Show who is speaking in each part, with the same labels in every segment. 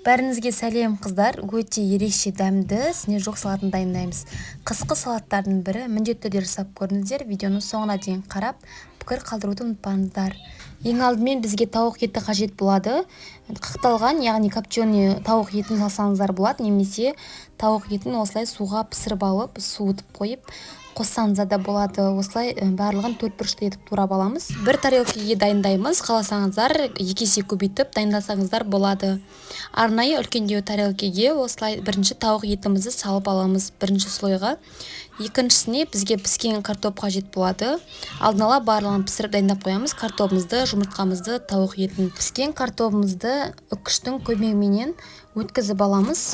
Speaker 1: Бәріңізге сәлем қыздар, өте ерекше дәмді снежок салатын дайындаймыз. Қысқы салаттардың бірі, міндетті түрде жасап көріңіздер. Видеоны соңына дейін қарап, пікір қалдыруды ұмытпаңыздар. Ең алдымен бізге тауық еті қажет болады. Қақталған, яғни копченый тауық етін салсаңыздар болады, немесе тауық етін осылай суға пісіріп алып, суытып қойып қоссаңыздар да болады. Осылай барлығын 4 бұрышты етіп турап аламыз. Бір тарелкеге дайындаймыз. Қаласаңыздар 2 есе көбейтіп дайындасаңыздар болады. Арнайы үлкендеу тарелкеге осылай бірінші тауық етімізді салып аламыз бірінші слойға. Екіншісіне бізге піскен картоп қажет болады. Алдын ала барлығын пісіріп дайындап қоямыз. Картопымызды, жұмыртқамызды, тауық етін. Піскен картопымызды үккіштің көмегіменен өткізіп аламыз.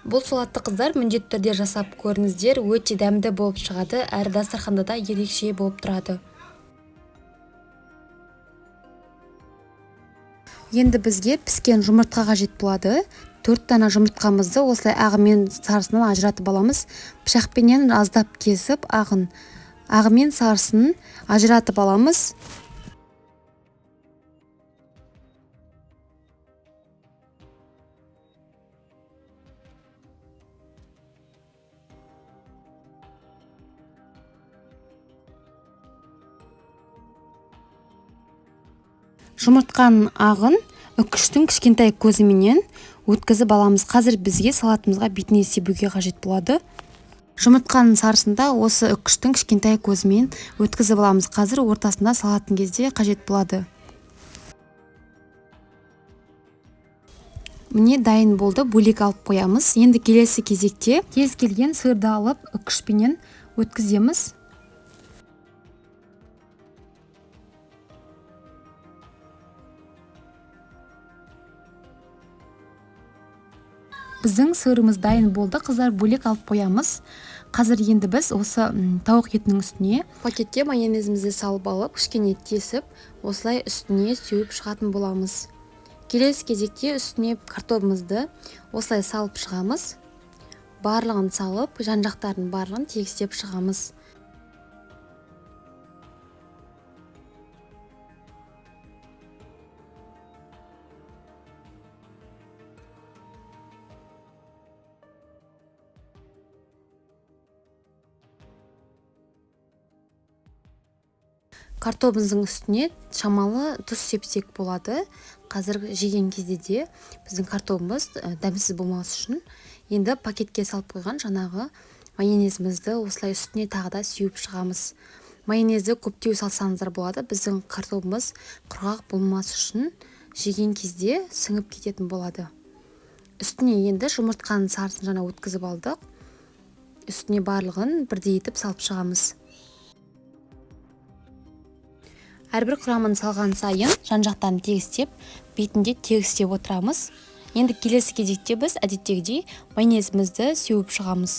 Speaker 1: Бұл салатты қыздар міндетті түрде жасап көріңіздер, өте дәмді болып шығады, әрі дастарханда да ерекше болып тұрады. Енді бізге піскен жұмыртқа қажет болады. 4 дана жұмыртқамызды осылай ағы мен сарысынан ажыратып аламыз. Пышақпенен аздап кесіп, ағы мен сарысын ажыратып аламыз. Жұмыртқаның ағын үккіштің кішкентай көзіменен өткізіп аламыз. Қазір бізге салатымызға бетіне себуге қажет болады. Жұмыртқаның сарысында осы үккіштің кішкентай көзімен өткізіп аламыз. Қазір ортасында салатын кезде қажет болады. Міне дайын болды, бөлек алып қоямыз. Енді келесі кезекте кез келген сырды алып үккішпенен өткіземіз. Біздің сырымыз дайын болды, қыздар, бөлек алып қоямыз. Қазір енді біз осы тауық етінің үстіне пакетте майонезімізді салып алып, кішкене тесіп, осылай үстіне сеуіп шығатын боламыз. Келесі кезекте үстіне картопымызды осылай салып шығамыз. Барлығын салып, жан-жақтарын барлығын тегістеп шығамыз. Картопымыздың үстіне шамалы тұз сепсек болады. Қазір жеген кезде де біздің картопымыз дәмсіз болмас үшін енді пакетке салып қойған жаңағы майонезімізді осылай үстіне тағы да сеуіп шығамыз. Майонезді көптеу салсаңыздар болады. Біздің картопымыз құрғақ болмас үшін жеген кезде сіңіп кететін болады. Үстіне енді жұмыртқаның сарысын жаңа өткізіп алдық. Үстіне барлығын бірдей етіп салып шығамыз. Әрбір құрамын салған сайын жан-жақтарын тегістеп, бетінде тегістеп отырамыз. Енді келесі кезекте біз әдеттегідей майонезімізді сеуіп шығамыз.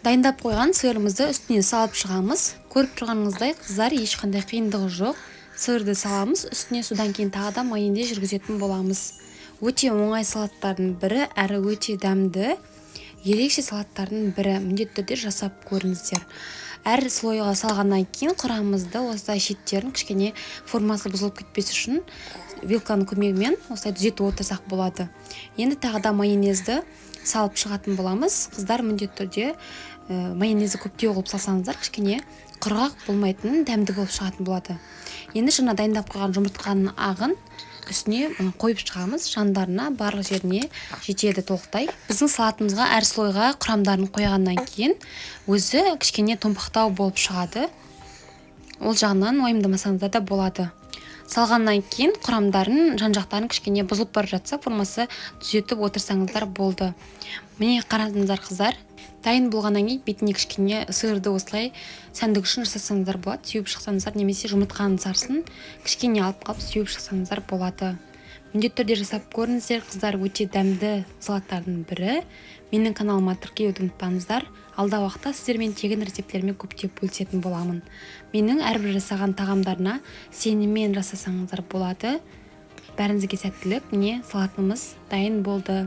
Speaker 1: Дайындап қойған сырымызды үстіне салып шығамыз. Көріп тұрғаныңыздай, қыздар, ешқандай қиындығы жоқ. Сырды саламыз, үстіне содан кейін тағы да майонез жүргізетін боламыз. Өте оңай салаттардың бірі, әрі өте дәмді, ерекше салаттардың бірі. Міндетті түрде жасап көріңіздер. Әр слойға салғаннан кейін құрамымызды осылай шеттерін кішкене формасы бұзылып кетпес үшін вилканың көмегімен осылай түзетіп отырсақ болады. Енді тағы да майонезді салып шығатын боламыз. Қыздар, міндетті түрде майонезді көптеу қылып салсаңыздар, кішкене құрғақ болмайтын, дәмді болып шығатын болады. Енді жаңа дайындап қойған жұмыртқаның ағын үстіне қойып шығамыз. Жандарына, барлық жеріне жетеді толықтай. Біздің салатымызға әр слойға құрамдарын қойғаннан кейін өзі кішкене томпақтау болып шығады. Ол жағынан уайымдамасаңыздар да болады. Салғаннан кейін құрамдарын, жан-жақтарын кішкене бұзылып бара жатса, формасы түзетіп отырсаңыздар болды. Міне қараңыздар қыздар, дайын болғаннан кейін бетіне кішкене сырды осылай сәндік үшін жасасаңыздар болады. Сеуіп шықсаңыздар, немесе жұмыртқаның сарысын кішкене алып қалып сеуіп шықсаңыздар болады. Міндетті түрде жасап көріңіздер, қыздар, өте дәмді салаттардың бірі. Менің каналыма тіркелуді ұмытпаңыздар. Алдағы уақытта сіздермен тегін рецепттермен көптеп бөлісетін боламын. Менің әрбір жасаған тағамдарына сеніммен жасасаңыздар болады. Бәріңізге сәттілік. Міне салатымыз дайын болды.